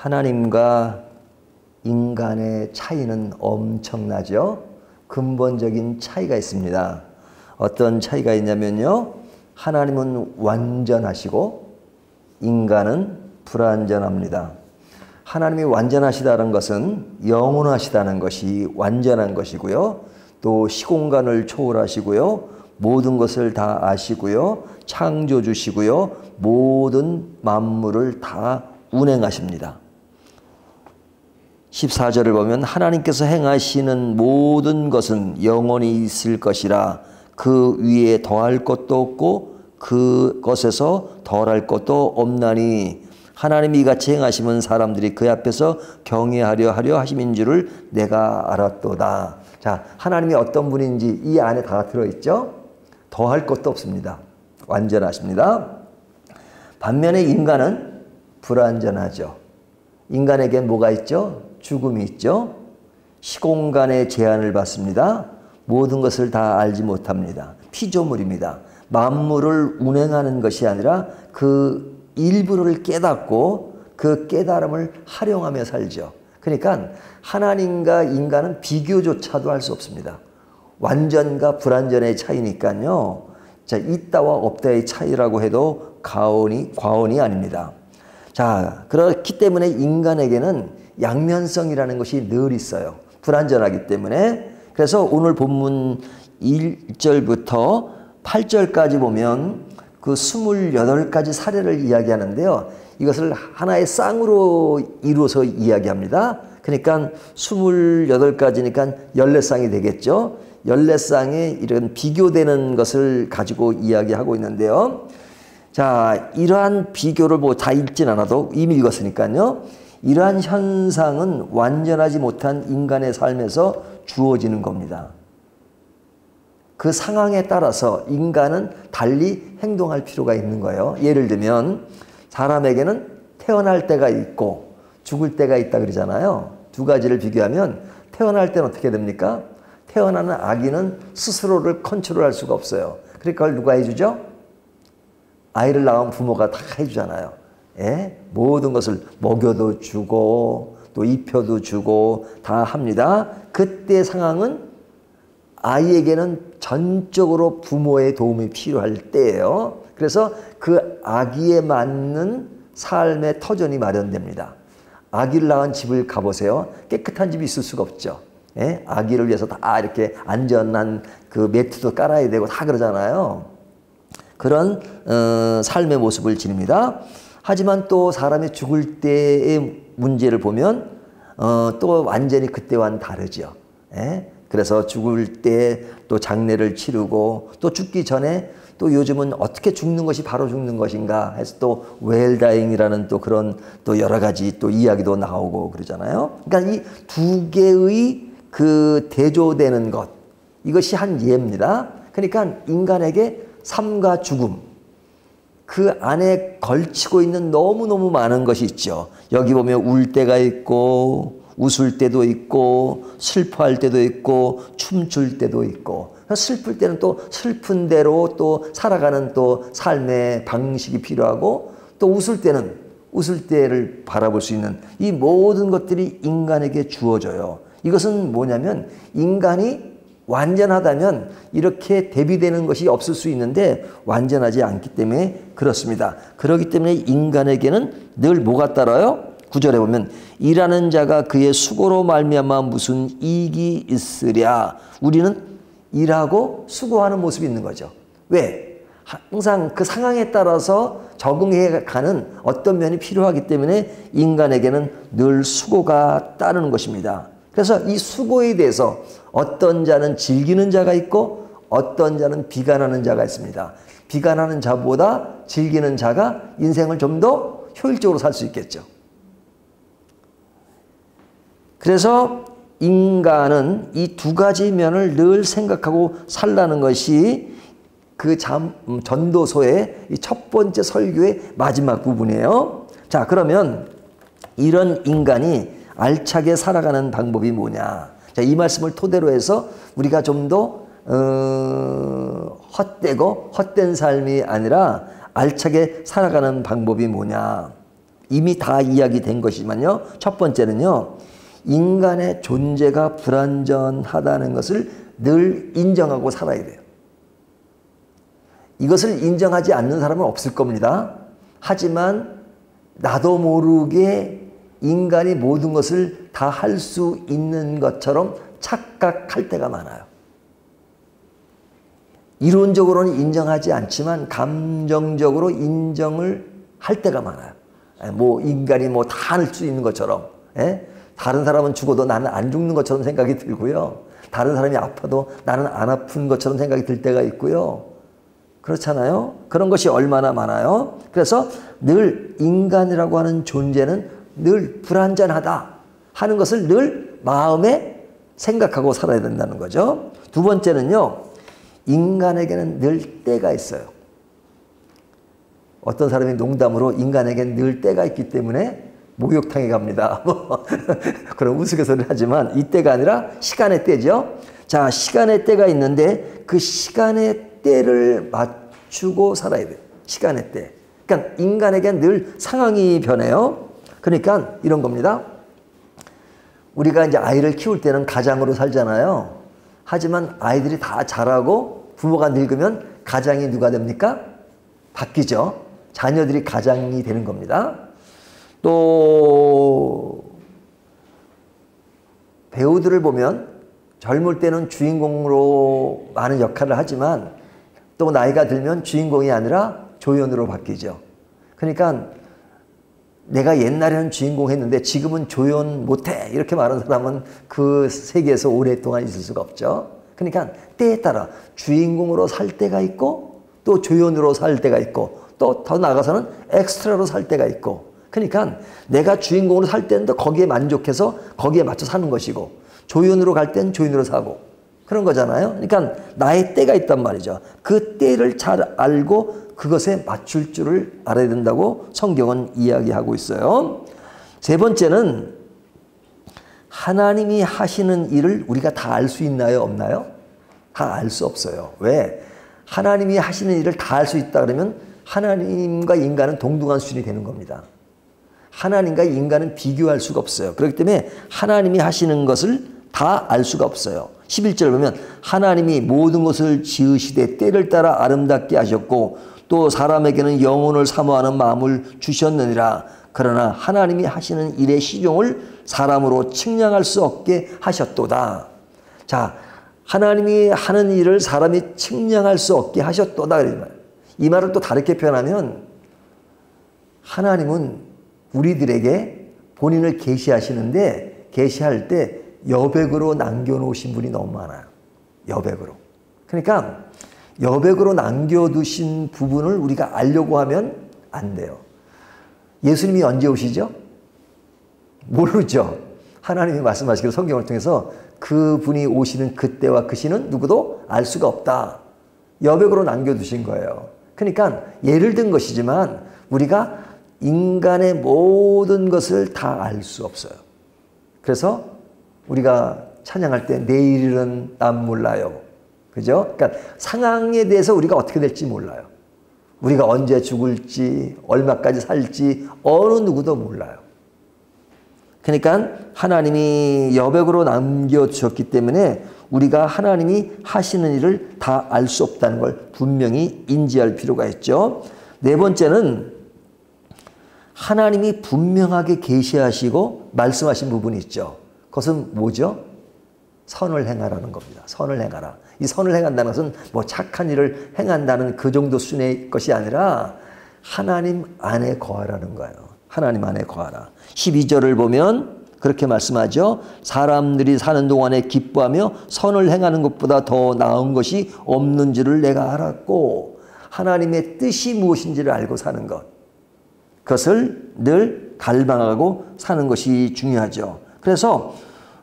하나님과 인간의 차이는 엄청나죠. 근본적인 차이가 있습니다. 어떤 차이가 있냐면요. 하나님은 완전하시고 인간은 불완전합니다. 하나님이 완전하시다는 것은 영원하시다는 것이 완전한 것이고요. 또 시공간을 초월하시고요. 모든 것을 다 아시고요. 창조주시고요. 모든 만물을 다 운행하십니다. 14절을 보면 하나님께서 행하시는 모든 것은 영원히 있을 것이라 그 위에 더할 것도 없고 그것에서 덜할 것도 없나니 하나님이 이같이 행하시면 사람들이 그 앞에서 경외하려 하려 하심인 줄을 내가 알았도다. 자, 하나님이 어떤 분인지 이 안에 다 들어있죠. 더할 것도 없습니다. 완전하십니다. 반면에 인간은 불완전하죠. 인간에게 뭐가 있죠? 죽음이 있죠. 시공간의 제한을 받습니다. 모든 것을 다 알지 못합니다. 피조물입니다. 만물을 운행하는 것이 아니라 그 일부를 깨닫고 그 깨달음을 활용하며 살죠. 그러니까 하나님과 인간은 비교조차도 할 수 없습니다. 완전과 불완전의 차이니까요. 자, 있다와 없다의 차이라고 해도 과언이 아닙니다. 자, 그렇기 때문에 인간에게는 양면성이라는 것이 늘 있어요. 불완전하기 때문에. 그래서 오늘 본문 1절부터 8절까지 보면 그 28가지 사례를 이야기하는데요. 이것을 하나의 쌍으로 이루어서 이야기합니다. 그러니까 28가지니까 14쌍이 되겠죠. 14쌍의 이런 비교되는 것을 가지고 이야기하고 있는데요. 자, 이러한 비교를 뭐 다 읽진 않아도 이미 읽었으니까요. 이러한 현상은 완전하지 못한 인간의 삶에서 주어지는 겁니다. 그 상황에 따라서 인간은 달리 행동할 필요가 있는 거예요. 예를 들면 사람에게는 태어날 때가 있고 죽을 때가 있다 그러잖아요. 두 가지를 비교하면 태어날 때는 어떻게 됩니까? 태어나는 아기는 스스로를 컨트롤할 수가 없어요. 그러니까 그걸 누가 해주죠? 아이를 낳은 부모가 다 해주잖아요. 예? 모든 것을 먹여도 주고 또 입혀도 주고 다 합니다. 그때 상황은 아이에게는 전적으로 부모의 도움이 필요할 때예요. 그래서 그 아기에 맞는 삶의 터전이 마련됩니다. 아기를 낳은 집을 가보세요. 깨끗한 집이 있을 수가 없죠. 예? 아기를 위해서 다 이렇게 안전한 그 매트도 깔아야 되고 다 그러잖아요. 그런 삶의 모습을 지닙니다. 하지만 또 사람이 죽을 때의 문제를 보면 또 완전히 그때와는 다르죠. 예? 그래서 죽을 때 또 장례를 치르고 또 죽기 전에 또 요즘은 어떻게 죽는 것이 바로 죽는 것인가 해서 또 웰다잉이라는 또 그런 또 여러 가지 또 이야기도 나오고 그러잖아요. 그러니까 이 두 개의 그 대조되는 것, 이것이 한 예입니다. 그러니까 인간에게 삶과 죽음, 그 안에 걸치고 있는 너무너무 많은 것이 있죠. 여기 보면 울 때가 있고 웃을 때도 있고 슬퍼할 때도 있고 춤출 때도 있고, 슬플 때는 또 슬픈 대로 또 살아가는 또 삶의 방식이 필요하고, 또 웃을 때는 웃을 때를 바라볼 수 있는 이 모든 것들이 인간에게 주어져요. 이것은 뭐냐면 인간이 완전하다면 이렇게 대비되는 것이 없을 수 있는데 완전하지 않기 때문에 그렇습니다. 그렇기 때문에 인간에게는 늘 뭐가 따라요? 9절에 보면 일하는 자가 그의 수고로 말미암아 무슨 이익이 있으랴. 우리는 일하고 수고하는 모습이 있는 거죠. 왜? 항상 그 상황에 따라서 적응해 가는 어떤 면이 필요하기 때문에 인간에게는 늘 수고가 따르는 것입니다. 그래서 이 수고에 대해서 어떤 자는 즐기는 자가 있고 어떤 자는 비관하는 자가 있습니다. 비관하는 자보다 즐기는 자가 인생을 좀 더 효율적으로 살 수 있겠죠. 그래서 인간은 이 두 가지 면을 늘 생각하고 살라는 것이 그 전도서의 이 첫 번째 설교의 마지막 부분이에요. 자, 그러면 이런 인간이 알차게 살아가는 방법이 뭐냐. 자, 이 말씀을 토대로 해서 우리가 좀 더 헛되고 헛된 삶이 아니라 알차게 살아가는 방법이 뭐냐. 이미 다 이야기된 것이지만요. 첫 번째는요. 인간의 존재가 불완전하다는 것을 늘 인정하고 살아야 돼요. 이것을 인정하지 않는 사람은 없을 겁니다. 하지만 나도 모르게 인간이 모든 것을 다 할 수 있는 것처럼 착각할 때가 많아요. 이론적으로는 인정하지 않지만 감정적으로 인정을 할 때가 많아요. 뭐 인간이 뭐 다 할 수 있는 것처럼, 다른 사람은 죽어도 나는 안 죽는 것처럼 생각이 들고요. 다른 사람이 아파도 나는 안 아픈 것처럼 생각이 들 때가 있고요. 그렇잖아요. 그런 것이 얼마나 많아요. 그래서 늘 인간이라고 하는 존재는 늘 불완전하다 하는 것을 늘 마음에 생각하고 살아야 된다는 거죠. 두 번째는요. 인간에게는 늘 때가 있어요. 어떤 사람이 농담으로 인간에게는 늘 때가 있기 때문에 목욕탕에 갑니다. 그런 우스갯소리를 하지만 이 때가 아니라 시간의 때죠. 자, 시간의 때가 있는데 그 시간의 때를 맞추고 살아야 돼요. 시간의 때. 그러니까 인간에게는 늘 상황이 변해요. 그러니까 이런 겁니다. 우리가 이제 아이를 키울 때는 가장으로 살잖아요. 하지만 아이들이 다 자라고 부모가 늙으면 가장이 누가 됩니까? 바뀌죠. 자녀들이 가장이 되는 겁니다. 또 배우들을 보면 젊을 때는 주인공으로 많은 역할을 하지만 또 나이가 들면 주인공이 아니라 조연으로 바뀌죠. 그러니까 내가 옛날에는 주인공 했는데 지금은 조연 못해 이렇게 말하는 사람은 그 세계에서 오랫동안 있을 수가 없죠. 그러니까 때에 따라 주인공으로 살 때가 있고 또 조연으로 살 때가 있고 또 더 나아가서는 엑스트라로 살 때가 있고, 그러니까 내가 주인공으로 살 때는 또 거기에 만족해서 거기에 맞춰 사는 것이고 조연으로 갈 때는 조연으로 사고 그런 거잖아요. 그러니까 나의 때가 있단 말이죠. 그 때를 잘 알고 그것에 맞출 줄을 알아야 된다고 성경은 이야기하고 있어요. 세 번째는 하나님이 하시는 일을 우리가 다 알 수 있나요? 없나요? 다 알 수 없어요. 왜? 하나님이 하시는 일을 다 알 수 있다 그러면 하나님과 인간은 동등한 수준이 되는 겁니다. 하나님과 인간은 비교할 수가 없어요. 그렇기 때문에 하나님이 하시는 것을 다 알 수가 없어요. 11절 보면 하나님이 모든 것을 지으시되 때를 따라 아름답게 하셨고 또 사람에게는 영혼을 사모하는 마음을 주셨느니라. 그러나 하나님이 하시는 일의 시종을 사람으로 측량할 수 없게 하셨도다. 자, 하나님이 하는 일을 사람이 측량할 수 없게 하셨도다. 이 말을 또 다르게 표현하면 하나님은 우리들에게 본인을 계시하시는데 계시할 때 여백으로 남겨놓으신 분이 너무 많아요. 여백으로. 그러니까 여백으로 남겨두신 부분을 우리가 알려고 하면 안 돼요. 예수님이 언제 오시죠? 모르죠. 하나님이 말씀하시기로 성경을 통해서 그분이 오시는 그때와 그 시는 누구도 알 수가 없다. 여백으로 남겨두신 거예요. 그러니까 예를 든 것이지만 우리가 인간의 모든 것을 다 알 수 없어요. 그래서 우리가 찬양할 때 내일은 난 몰라요. 그죠? 그러니까 상황에 대해서 우리가 어떻게 될지 몰라요. 우리가 언제 죽을지, 얼마까지 살지 어느 누구도 몰라요. 그러니까 하나님이 여백으로 남겨주셨기 때문에 우리가 하나님이 하시는 일을 다 알 수 없다는 걸 분명히 인지할 필요가 있죠. 네 번째는 하나님이 분명하게 계시하시고 말씀하신 부분이 있죠. 그것은 뭐죠? 선을 행하라는 겁니다. 선을 행하라. 이 선을 행한다는 것은 뭐 착한 일을 행한다는 그 정도 수준의 것이 아니라 하나님 안에 거하라는 거예요. 하나님 안에 거하라. 12절을 보면 그렇게 말씀하죠. 사람들이 사는 동안에 기뻐하며 선을 행하는 것보다 더 나은 것이 없는 줄을 내가 알았고 하나님의 뜻이 무엇인지를 알고 사는 것. 그것을 늘 갈망하고 사는 것이 중요하죠. 그래서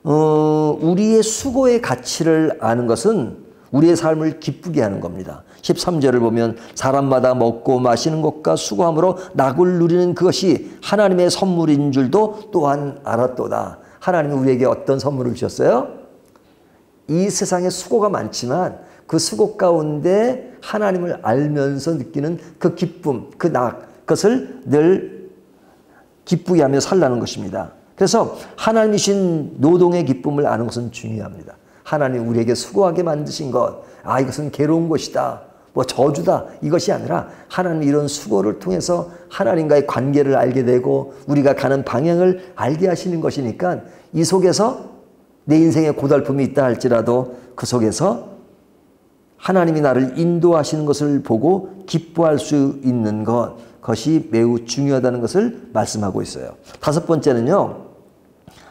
우리의 수고의 가치를 아는 것은 우리의 삶을 기쁘게 하는 겁니다. 13절을 보면 사람마다 먹고 마시는 것과 수고함으로 낙을 누리는 그것이 하나님의 선물인 줄도 또한 알았도다. 하나님은 우리에게 어떤 선물을 주셨어요? 이 세상에 수고가 많지만 그 수고 가운데 하나님을 알면서 느끼는 그 기쁨, 그 낙, 그것을 늘 기쁘게 하며 살라는 것입니다. 그래서 하나님이 주신 노동의 기쁨을 아는 것은 중요합니다. 하나님 우리에게 수고하게 만드신 것, 이것은 괴로운 것이다, 뭐 저주다, 이것이 아니라 하나님 이런 수고를 통해서 하나님과의 관계를 알게 되고 우리가 가는 방향을 알게 하시는 것이니까 이 속에서 내 인생에 고달픔이 있다 할지라도 그 속에서 하나님이 나를 인도하시는 것을 보고 기뻐할 수 있는 것이 매우 중요하다는 것을 말씀하고 있어요. 다섯 번째는요,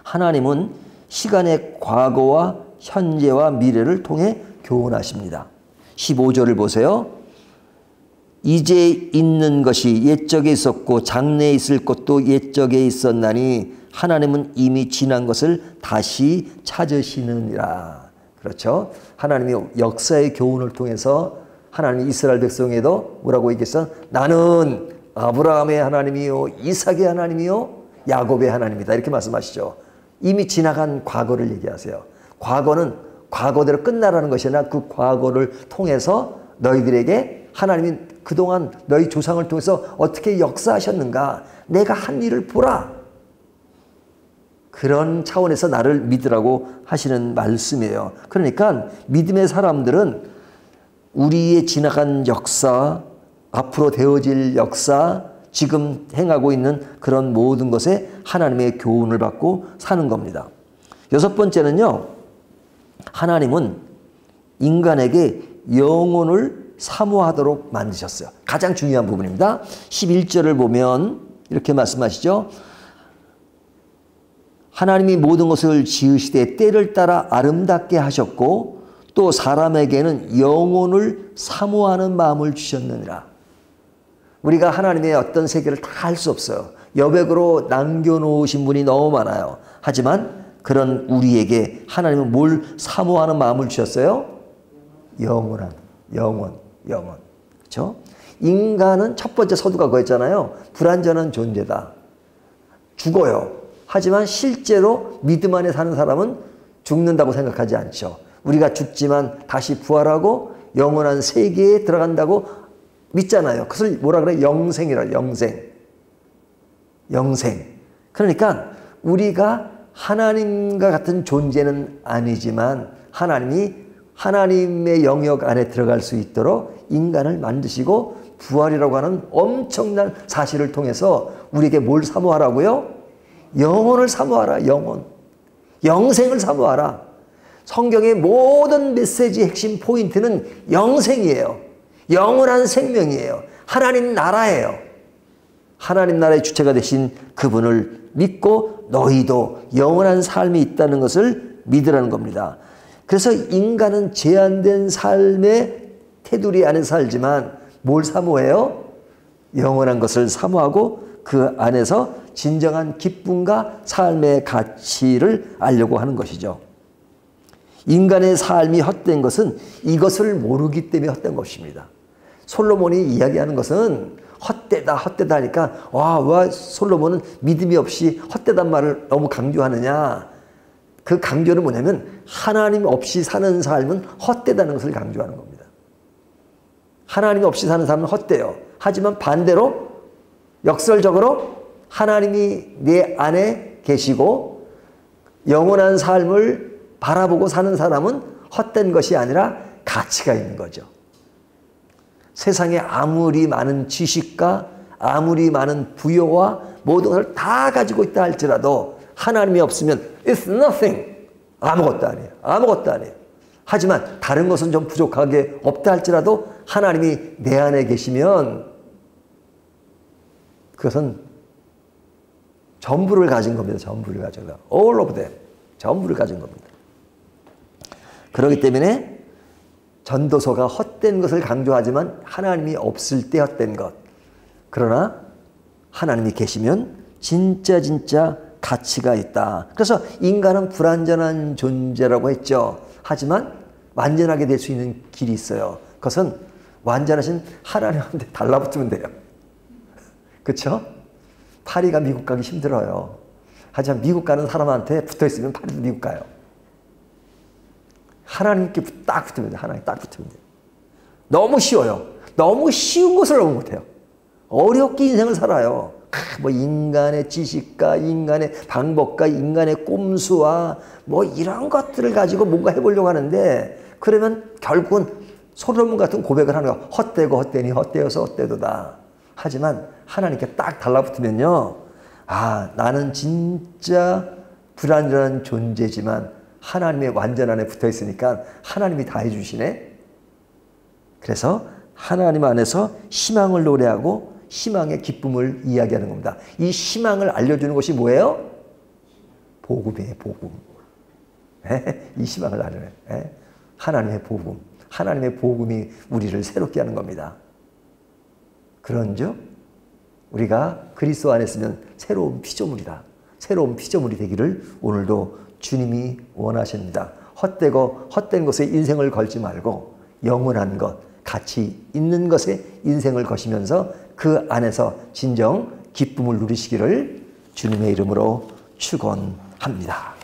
하나님은 시간의 과거와 현재와 미래를 통해 교훈하십니다. 15절을 보세요. 이제 있는 것이 옛적에 있었고 장래에 있을 것도 옛적에 있었나니 하나님은 이미 지난 것을 다시 찾으시느니라. 그렇죠? 하나님이 역사의 교훈을 통해서 하나님이 이스라엘 백성에도 뭐라고 얘기했어? 나는 아브라함의 하나님이요, 이삭의 하나님이요, 야곱의 하나님이다, 이렇게 말씀하시죠. 이미 지나간 과거를 얘기하세요. 과거는 과거대로 끝나라는 것이 아니라 그 과거를 통해서 너희들에게 하나님이 그동안 너희 조상을 통해서 어떻게 역사하셨는가, 내가 한 일을 보라, 그런 차원에서 나를 믿으라고 하시는 말씀이에요. 그러니까 믿음의 사람들은 우리의 지나간 역사, 앞으로 되어질 역사, 지금 행하고 있는 그런 모든 것에 하나님의 교훈을 받고 사는 겁니다. 여섯 번째는요, 하나님은 인간에게 영혼을 사모하도록 만드셨어요. 가장 중요한 부분입니다. 11절을 보면 이렇게 말씀하시죠. 하나님이 모든 것을 지으시되 때를 따라 아름답게 하셨고 또 사람에게는 영혼을 사모하는 마음을 주셨느니라. 우리가 하나님의 어떤 세계를 다 알 수 없어요. 여백으로 남겨놓으신 분이 너무 많아요. 하지만 그런 우리에게 하나님은 뭘 사모하는 마음을 주셨어요? 영원한, 영원. 그렇죠? 인간은 첫 번째 서두가 그거였잖아요. 불완전한 존재다. 죽어요. 하지만 실제로 믿음 안에 사는 사람은 죽는다고 생각하지 않죠. 우리가 죽지만 다시 부활하고 영원한 세계에 들어간다고 믿잖아요. 그것을 뭐라 그래? 영생이라, 영생. 그러니까 우리가 하나님과 같은 존재는 아니지만 하나님이 하나님의 영역 안에 들어갈 수 있도록 인간을 만드시고 부활이라고 하는 엄청난 사실을 통해서 우리에게 뭘 사모하라고요? 영혼을 사모하라, 영혼. 영생을 사모하라. 성경의 모든 메시지의 핵심 포인트는 영생이에요. 영원한 생명이에요. 하나님 나라예요. 하나님 나라의 주체가 되신 그분을 믿고 너희도 영원한 삶이 있다는 것을 믿으라는 겁니다. 그래서 인간은 제한된 삶의 테두리 안에 살지만 뭘 사모해요? 영원한 것을 사모하고 그 안에서 진정한 기쁨과 삶의 가치를 알려고 하는 것이죠. 인간의 삶이 헛된 것은 이것을 모르기 때문에 헛된 것입니다. 솔로몬이 이야기하는 것은 헛되다 하니까 와 솔로몬은 믿음이 없이 헛되단 말을 너무 강조하느냐. 그 강조는 뭐냐면 하나님 없이 사는 삶은 헛되다는 것을 강조하는 겁니다. 하나님 없이 사는 삶은 헛돼요. 하지만 반대로 역설적으로 하나님이 내 안에 계시고 영원한 삶을 바라보고 사는 사람은 헛된 것이 아니라 가치가 있는 거죠. 세상에 아무리 많은 지식과 아무리 많은 부여와 모든 것을 다 가지고 있다 할지라도 하나님이 없으면 it's nothing. 아무것도 아니에요. 하지만 다른 것은 좀 부족하게 없다 할지라도 하나님이 내 안에 계시면 그것은 전부를 가진 겁니다. 전부를 가진 거. All of them. 전부를 가진 겁니다. 그렇기 때문에 전도서가 헛된 것을 강조하지만 하나님이 없을 때 헛된 것. 그러나 하나님이 계시면 진짜 가치가 있다. 그래서 인간은 불완전한 존재라고 했죠. 하지만 완전하게 될 수 있는 길이 있어요. 그것은 완전하신 하나님한테 달라붙으면 돼요. 그렇죠? 파리가 미국 가기 힘들어요. 하지만 미국 가는 사람한테 붙어있으면 파리도 미국 가요. 하나님께 딱 붙으면 돼요. 하나님 딱 붙으면 돼요. 너무 쉬워요. 너무 쉬운 것을 너무 못해요. 어렵게 인생을 살아요. 뭐 인간의 지식과 인간의 방법과 인간의 꼼수와 뭐 이런 것들을 가지고 뭔가 해보려고 하는데, 그러면 결국은 솔로몬 같은 고백을 하는 거야. 헛되고 헛되니 헛되어서 헛되도다. 하지만 하나님께 딱 달라붙으면요, 아, 나는 진짜 불완전한 존재지만 하나님의 완전 안에 붙어 있으니까 하나님이 다 해주시네. 그래서 하나님 안에서 희망을 노래하고 희망의 기쁨을 이야기하는 겁니다. 이 희망을 알려주는 것이 뭐예요? 복음이에요, 복음. 이 희망을 알려요. 하나님의 복음. 하나님의 복음이 우리를 새롭게 하는 겁니다. 그런즉 우리가 그리스도 안에 있으면 새로운 피조물이다. 새로운 피조물이 되기를 오늘도 주님이 원하십니다. 헛된 것에 인생을 걸지 말고 영원한 것, 가치 있는 것에 인생을 거시면서 그 안에서 진정 기쁨을 누리시기를 주님의 이름으로 축원합니다.